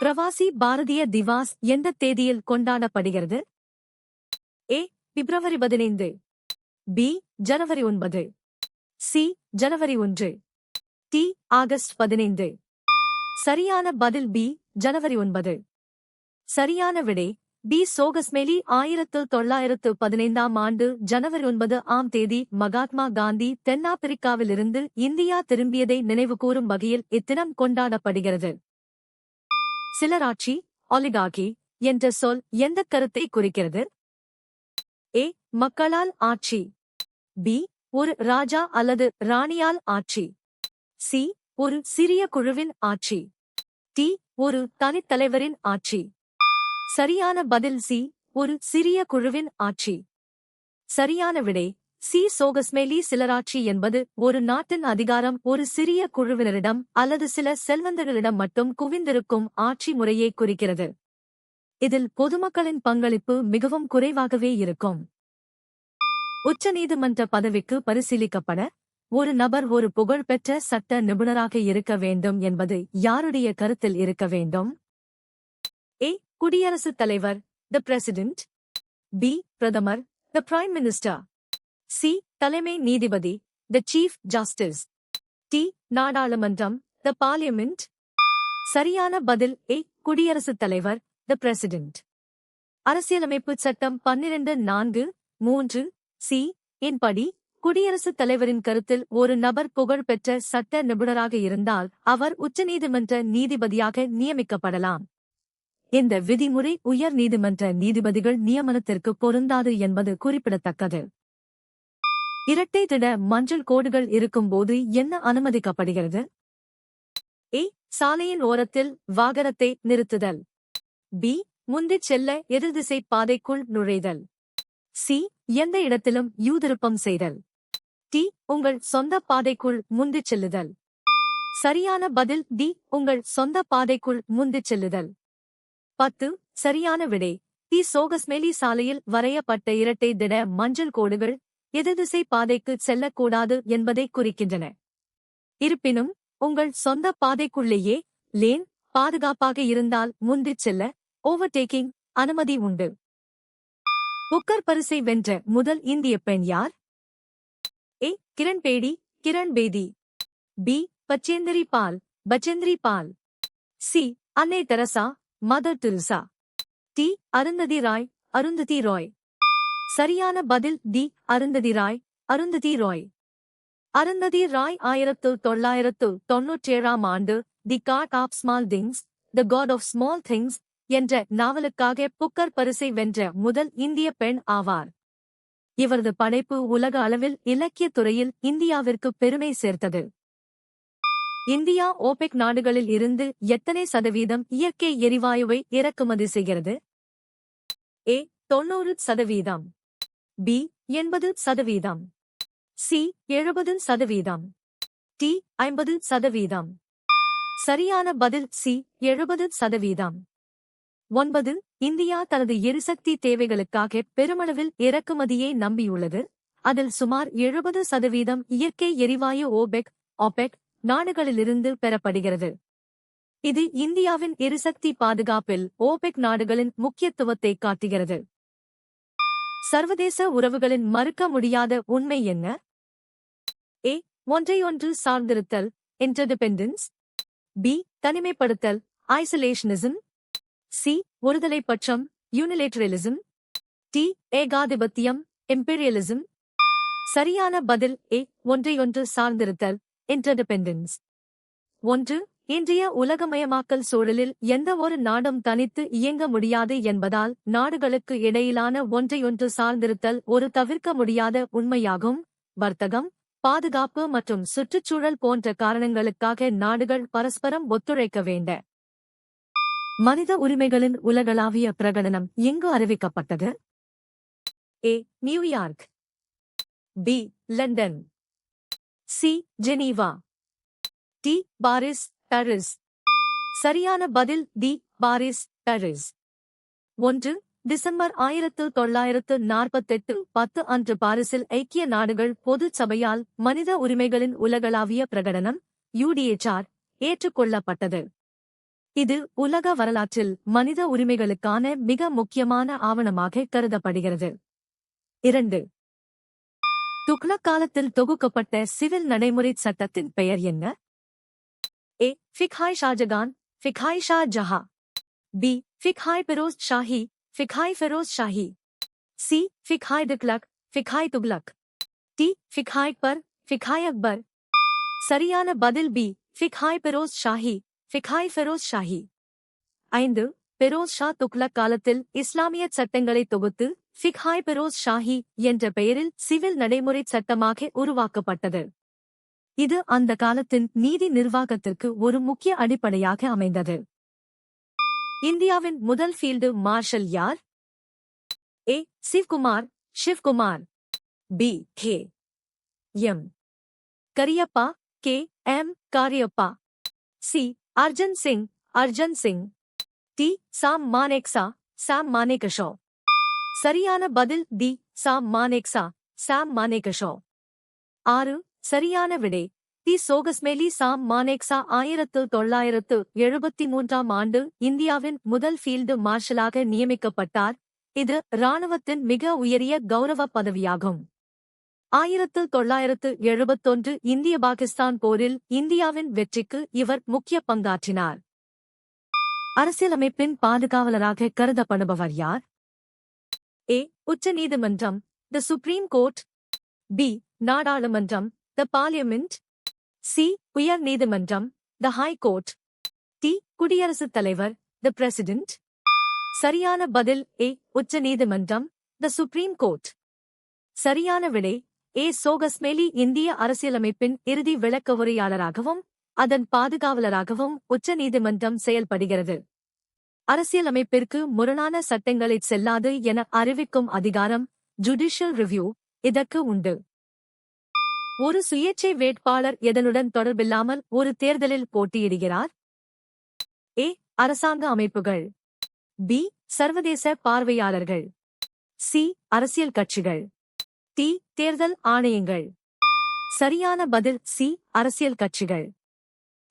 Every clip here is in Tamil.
பிரவாசி பாரதிய திவாஸ் எந்த தேதியில் கொண்டாடப்படுகிறது? ஏ. பிப்ரவரி 15. பி. ஜனவரி 9. சி. ஜனவரி 1. டி. ஆகஸ்ட் 15. சரியான பதில் பி. ஜனவரி 9. சரியான விடை பி. சோகஸ்மேலி 1915 ஆண்டு ஜனவரி 9 மகாத்மா காந்தி தென்னாப்பிரிக்காவிலிருந்து இந்தியா திரும்பியதை நினைவுகூரும் வகையில் இத்தினம் கொண்டாடப்படுகிறது. சிலராட்சி ஒலிகார்கி என்ற சொல் எந்த கருத்தை குறிக்கிறது? ஏ. மக்களால் ஆட்சி. பி. ஒரு ராஜா அல்லது ராணியால் ஆட்சி. சி. ஒரு சிறிய குழுவின் ஆட்சி. டி. ஒரு தனித்தலைவரின் ஆட்சி. சரியான பதில் சி. ஒரு சிறிய குழுவின் ஆட்சி. சரியான விடை சி. சோகஸ்மேலி சிலராட்சி என்பது ஒரு நாட்டின் அதிகாரம் ஒரு சிறிய குழுவினரிடம் அல்லது சில செல்வந்தர்களிடம் மட்டும் குவிந்திருக்கும் ஆட்சி முறையை குறிக்கிறது. இதில் பொதுமக்களின் பங்களிப்பு மிகவும் குறைவாகவே இருக்கும். உச்சநீதிமன்ற பதவிக்கு பரிசீலிக்கப்பட ஒரு நபர் ஒரு புகழ்பெற்ற சட்ட நிபுணராக இருக்க வேண்டும் என்பது யாருடைய கருத்தில் இருக்க வேண்டும்? ஏ. குடியரசுத் தலைவர் தி பிரசிடென்ட். பி. பிரதமர் தி பிரைம் மினிஸ்டர். சி. தலைமை நீதிபதி தி சீஃப் ஜஸ்டிஸ். டி. நாடாளுமன்றம் தி பார்லிமெண்ட். சரியான பதில் ஏ. குடியரசுத் தலைவர் தி பிரசிடென்ட். அரசியலமைப்பு சட்டம் 12(4)(3) சி இன் படி குடியரசுத் தலைவரின் கருத்தில் ஒரு நபர் புகழ்பெற்ற சட்ட நிபுணராக இருந்தால் அவர் உச்சநீதிமன்ற நீதிபதியாக நியமிக்கப்படலாம். இந்த விதிமுறை உயர் நீதிமன்ற நீதிபதிகள் நியமனத்திற்கு பொருந்தாது என்பது குறிப்பிடத்தக்கது. இரட்டை திட மஞ்சள் கோடுகள் இருக்கும்போது என்ன அனுமதிக்கப்படுகிறது? ஏ. சாலையின் ஓரத்தில் வாகனத்தை நிறுத்துதல். பி. முந்திச் செல்ல எதிர்திசை பாதைக்குள் நுழைதல். சி. எந்த இடத்திலும் யூதிருப்பம் செய்தல். டி. உங்கள் சொந்த பாதைக்குள் முந்திச் செல்லுதல். சரியான பதில் டி. உங்கள் சொந்த பாதைக்குள் முந்திச் செல்லுதல். 10. சரியான விடை டி. சோகஸ்மேலி சாலையில் வரையப்பட்ட இரட்டை திட மஞ்சள் கோடுகள் எதிர்திசை பாதைக்கு செல்லக்கூடாது என்பதை குறிக்கின்றன. இருப்பினும் உங்கள் சொந்த பாதைக்குள்ளேயே லேன் பாதுகாப்பாக இருந்தால் முந்திச் செல்ல ஓவர்டேக்கிங் அனுமதி உண்டு. புக்கர் பரிசை வென்ற முதல் இந்திய பெண் யார்? ஏ. கிரண் பேடி கிரண் பேதி. பி. பச்சேந்திரி பால் பச்சேந்திரி பால். சி. அன்னை Teresa mother Teresa. D. Arundhati Roy Arundhati Roy. சரியான பதில் டி. அருந்ததி ராய் அருந்ததி ராய். அருந்ததி ராய் 1997 ஆண்டு the God of Small Things the God of Small Things என்ற நாவலுக்காக புக்கர் பரிசை வென்ற முதல் இந்திய பெண் ஆவார். இவரது படைப்பு உலக அளவில் இலக்கியத் துறையில் இந்தியாவிற்கு பெருமை சேர்த்தது. இந்தியா ஓபெக் நாடுகளில் இருந்து எத்தனை சதவீதம் இயற்கை எரிவாயுவை இறக்குமதி செய்கிறது? ஏ. 90%. பி. 80%. சி. 70%. டி. 50%. சரியான பதில் சி. 70%. 9. இந்தியா தனது எரிசக்தி தேவைகளுக்காக பெருமளவில் இறக்குமதியை நம்பியுள்ளது. அதில் சுமார் 70% இயற்கை எரிவாயு ஓபெக் நாடுகளிலிருந்து பெறப்படுகிறது. இது இந்தியாவின் எரிசக்தி பாதுகாப்பில் ஓபெக் நாடுகளின் முக்கியத்துவத்தை காட்டுகிறது. சர்வதேச உறவுகளின் மறுக்க முடியாத உண்மை என்ன? ஏ. ஒன்றையொன்று சார்ந்திருத்தல் இன்டர்டிபெண்டன்ஸ். பி. தனிமைப்படுத்தல் ஐசோலேஷனிசம். சி. ஒருதலைப்பட்சம் யூனிலேட்டரலிசம். டி. ஏகாதிபத்தியம் இம்பீரியலிசம். சரியான பதில் ஏ. ஒன்றையொன்று சார்ந்திருத்தல் இன்டர்டிபெண்டன்ஸ். 1. இன்றைய உலகமயமாக்கல் சூழலில் எந்த ஒரு நாடும் தனித்து இயங்க முடியாது என்பதால் நாடுகளுக்கு இடையிலான ஒன்றையொன்று சார்ந்திருத்தல் ஒரு தவிர்க்க முடியாத உண்மையாகும். வர்த்தகம், பாதுகாப்பு மற்றும் சுற்றுச்சூழல் போன்ற காரணங்களுக்காக நாடுகள் பரஸ்பரம் ஒத்துழைக்க வேண்ட. மனித உரிமைகளின் உலகளாவிய பிரகடனம் எங்கு அறிவிக்கப்பட்டது? A. New York. B. London. C. Geneva. D. Paris Paris. சரியான பதில் டி. Paris Paris. 1. டிசம்பர் 1948 10 அன்று பாரிஸில் ஐக்கிய நாடுகள் பொதுச் சபையால் மனித உரிமைகளின் உலகளாவிய பிரகடனம் UDHR ஏற்றுக்கொள்ளப்பட்டது. இது உலக வரலாற்றில் மனித உரிமைகளுக்கான மிக முக்கியமான ஆவணமாக கருதப்படுகிறது. 2. துக்ளக் காலத்தில் தொகுக்கப்பட்ட சிவில் நடைமுறை சட்டத்தின் பெயர் என்ன? A. ஃபிக்ஹாய் ஷாஜகான், ஃபிக்ஹாய் ஷா ஜஹா. B. ஃபிக்ஹாய் பெரோஸ் ஷாஹி, ஃபிக்ஹாய் ஃபெரோஸ் ஷாஹி. C. ஃபிக்ஹாய் துக்ளக், ஃபிக்ஹாய் துக்ளக். D. ஃபிக்ஹாய் பர், ஃபிக்ஹாய் அக்பர். சரியான பதில் B. ஃபிக்ஹாய் பெரோஸ் ஷாஹி, ஃபிக்ஹாய் ஃபெரோஸ் ஷாஹி. 5. பெரோஸ் ஷா துக்ளக் காலத்தில் இஸ்லாமிய சட்டங்களை தொகுத்து ஃபிக்ஹாய் பெரோஸ் ஷாஹி என்ற பெயரில் சிவில் நடைமுறை சட்டமாக உருவாக்கப்பட்டது. இது அந்த காலத்தின் நீதி நிர்வாகத்திற்கு ஒரு முக்கிய அடிப்படையாக அமைந்தது. இந்தியாவின் முதல் ஃபீல்டு மார்ஷல் யார்? A. Shivkumar, Shivkumar. B. K. M. Cariappa, K. M. Cariappa. C. Arjan Singh, Arjan Singh. T. Sam Manekshaw, Sam Manekshaw. சரியான பதில் D. சாம் மானேக்சா, சாம் மானேகஷோ. 6. சரியான விடை தி சோகஸ்மேலி சாம் மானேக்சா 1973 ஆண்டு இந்தியாவின் முதல் ஃபீல்டு மார்ஷலாக நியமிக்கப்பட்டார். இது இராணுவத்தின் மிக உயரிய கௌரவ பதவியாகும். 1971 இந்திய பாகிஸ்தான் போரில் இந்தியாவின் வெற்றிக்கு இவர் முக்கிய பங்காற்றினார். அரசியலமைப்பின் பாதுகாவலராக கருதப்படுபவர் யார்? A. உச்ச நீதிமன்றம், தி சுப்ரீம் கோர்ட். B. நாடாளுமன்றம், தி பார்லிமெண்ட். C. உயர் நீதிமன்றம், தி ஹை கோர்ட். T. குடியரசுத் தலைவர், தி பிரசிடென்ட். சரியான பதில் A. உச்ச நீதிமன்றம், தி சுப்ரீம் கோர்ட். சரியான விடை A. சோகஸ்மேலி இந்திய அரசியலமைப்பின் இறுதி விளக்க உரையாளராகவும் அதன் பாதுகாவலராகவும் உச்ச நீதிமன்றம் செயல்படுகிறது. அரசியலமைப்பிற்கு முரணான சட்டங்களைச் செல்லாது என அறிவிக்கும் அதிகாரம் ஜுடிஷியல் ரிவ்யூ இதற்கு உண்டு. ஒரு சுயேட்சை வேட்பாளர் எதனுடன் தொடர்பில்லாமல் ஒரு தேர்தலில் போட்டியிடுகிறார்? A. அரசாங்க அமைப்புகள். B. சர்வதேச பார்வையாளர்கள். C. அரசியல் கட்சிகள். T. தேர்தல் ஆணையங்கள். சரியான பதில் C. அரசியல் கட்சிகள்.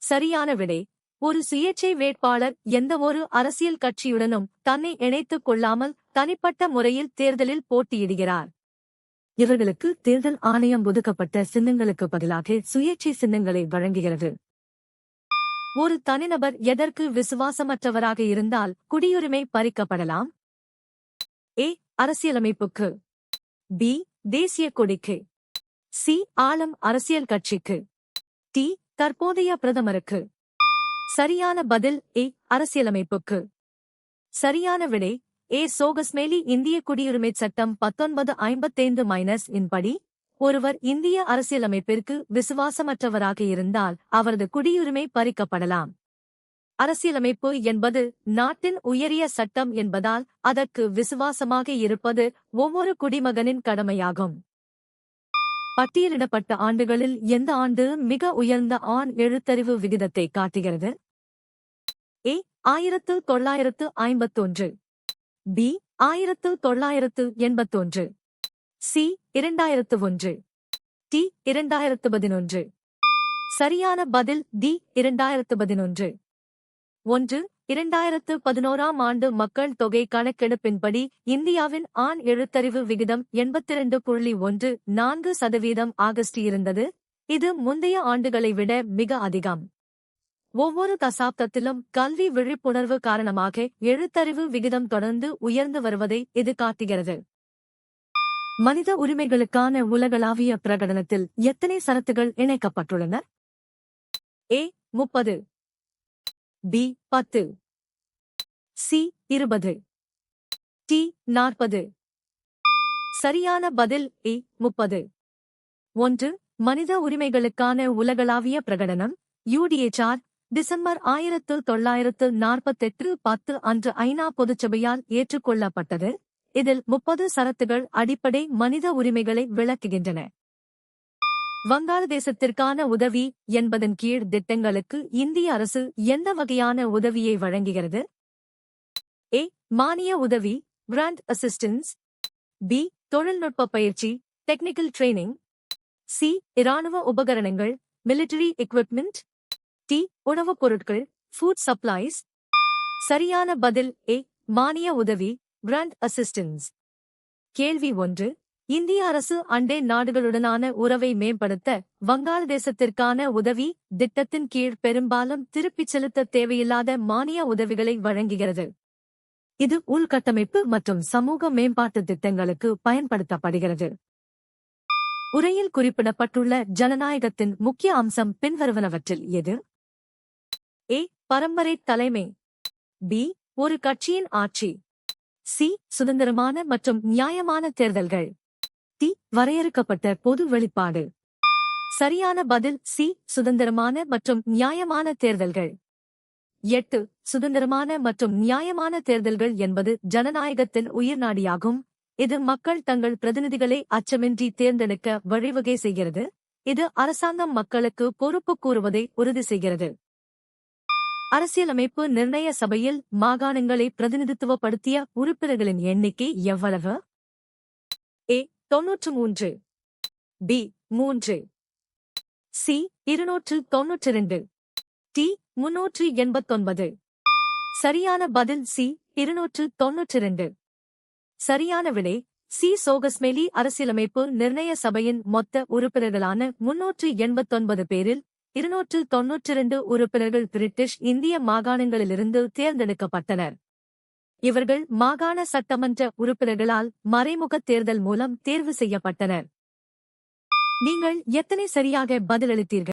சரியான விடை ஒரு சுயேட்சை வேட்பாளர் எந்தவொரு அரசியல் கட்சியுடனும் தன்னை இணைத்துக் கொள்ளாமல் தனிப்பட்ட முறையில் தேர்தலில் போட்டியிடுகிறார். இவர்களுக்கு தேர்தல் ஆணையம் ஒதுக்கப்பட்ட சின்னங்களுக்கு பதிலாக சுயேட்சை சின்னங்களை வழங்குகிறது. ஒரு தனிநபர் எதற்கு விசுவாசமற்றவராக இருந்தால் குடியுரிமை பறிக்கப்படலாம்? A. அரசியலமைப்புக்கு. B. தேசிய கொடிக்கு. C. ஆளும் அரசியல் கட்சிக்கு. T. தற்போதைய பிரதமருக்கு. சரியான பதில் A. அரசியலமைப்புக்கு. சரியான விடை A. சோகஸ்மேலி இந்திய குடியுரிமைச் சட்டம் 1955 இன் படி ஒருவர் இந்திய அரசியலமைப்பிற்கு விசுவாசமற்றவராக இருந்தால் அவரது குடியுரிமை பறிக்கப்படலாம். அரசியலமைப்பு என்பது நாட்டின் உயரிய சட்டம் என்பதால் அதற்கு விசுவாசமாக இருப்பது ஒவ்வொரு குடிமகனின் கடமையாகும். பட்டியலிடப்பட்ட ஆண்டுகளில் எந்த ஆண்டு மிக உயர்ந்த ஆண் எழுத்தறிவு விகிதத்தை காட்டுகிறது? A. 1951. B. 1981. C. 2001. T. 2011. சரியான பதில் D. 2011. 1. 2011 ஆண்டு மக்கள் தொகை கணக்கெடுப்பின்படி இந்தியாவின் ஆண் எழுத்தறிவு விகிதம் 82.14% ஆகஸ்ட் இருந்தது. இது முந்தைய ஆண்டுகளை விட மிக அதிகம். ஒவ்வொரு தசாப்தத்திலும் கல்வி விழிப்புணர்வு காரணமாக எழுத்தறிவு விகிதம் தொடர்ந்து உயர்ந்து வருவதை இது காட்டுகிறது. மனித உரிமைகளுக்கான உலகளாவிய பிரகடனத்தில் எத்தனை சரத்துகள் இணைக்கப்பட்டுள்ளன? A. 30. B. 10. C. 20. T. 40. சரியான பதில் A. 30. 1. மனித உரிமைகளுக்கான உலகளாவிய பிரகடனம் UDHR டிசம்பர் 1948 10 அன்று ஐநா பொதுச்சபையால் ஏற்றுக்கொள்ளப்பட்டது. இதில் 30 சரத்துகள் அடிப்படை மனித உரிமைகளை விளக்குகின்றன. வங்காளதேசத்திற்கான உதவி என்பதன் கீழ் திட்டங்களுக்கு இந்திய அரசு எந்த வகையான உதவியை வழங்குகிறது? A. மானிய உதவி கிராண்ட் அசிஸ்டன்ஸ். B. தொழில்நுட்ப பயிற்சி டெக்னிக்கல் ட்ரெய்னிங். C. இராணுவ உபகரணங்கள் மிலிட்டரி எக்விப்மெண்ட். T. உணவுப் பொருட்கள் ஃபுட் சப்ளைஸ். சரியான பதில் ஏ. மானிய உதவி, கிராண்ட் அசிஸ்டன்ஸ். கேள்வி 1. இந்திய அரசு அண்டை நாடுகளுடனான உறவை மேம்படுத்த வங்காளதேசத்திற்கான உதவி திட்டத்தின் கீழ் பெரும்பாலும் திருப்பிச் செலுத்த தேவையில்லாத மானிய உதவிகளை வழங்குகிறது. இது உள்கட்டமைப்பு மற்றும் சமூக மேம்பாட்டு திட்டங்களுக்கு பயன்படுத்தப்படுகிறது. உரையில் குறிப்பிடப்பட்டுள்ள ஜனநாயகத்தின் முக்கிய அம்சம் பின்வருவனவற்றில் எது? ஏ. பரம்பரை தலைமை. பி. ஒரு கட்சியின் ஆட்சி. சி. சுதந்திரமான மற்றும் நியாயமான தேர்தல்கள். டி. வரையறுக்கப்பட்ட பொது வெளிப்பாடு. சரியான பதில் சி. சுதந்திரமான மற்றும் நியாயமான தேர்தல்கள். 8. சுதந்திரமான மற்றும் நியாயமான தேர்தல்கள் என்பது ஜனநாயகத்தின் உயிர்நாடியாகும். இது மக்கள் தங்கள் பிரதிநிதிகளை அச்சமின்றி தேர்ந்தெடுக்க வழிவகை செய்கிறது. இது அரசாங்கம் மக்களுக்கு பொறுப்பு கூறுவதை உறுதி செய்கிறது. அரசியலமைப்பு நிர்ணய சபையில் மாகாணங்களை பிரதிநிதித்துவப்படுத்திய உறுப்பினர்களின் எண்ணிக்கை எவ்வளவு? ஏ. 93. பி. 3. சி. 292. டி. 389. சரியான பதில் சி. 292. சரியான விடை சி. சோகஸ்மேலி. அரசியலமைப்பு நிர்ணய சபையின் மொத்த உறுப்பினர்களான 389 பேரில் 292 உறுப்பினர்கள் பிரிட்டிஷ் இந்திய மாகாணங்களிலிருந்து தேர்ந்தெடுக்கப்பட்டனர். இவர்கள் மாகாண சட்டமன்ற உறுப்பினர்களால் மறைமுக தேர்தல் மூலம் தேர்வு செய்யப்பட்டனர். நீங்கள் எத்தனை சரியாக பதிலளித்தீர்கள்?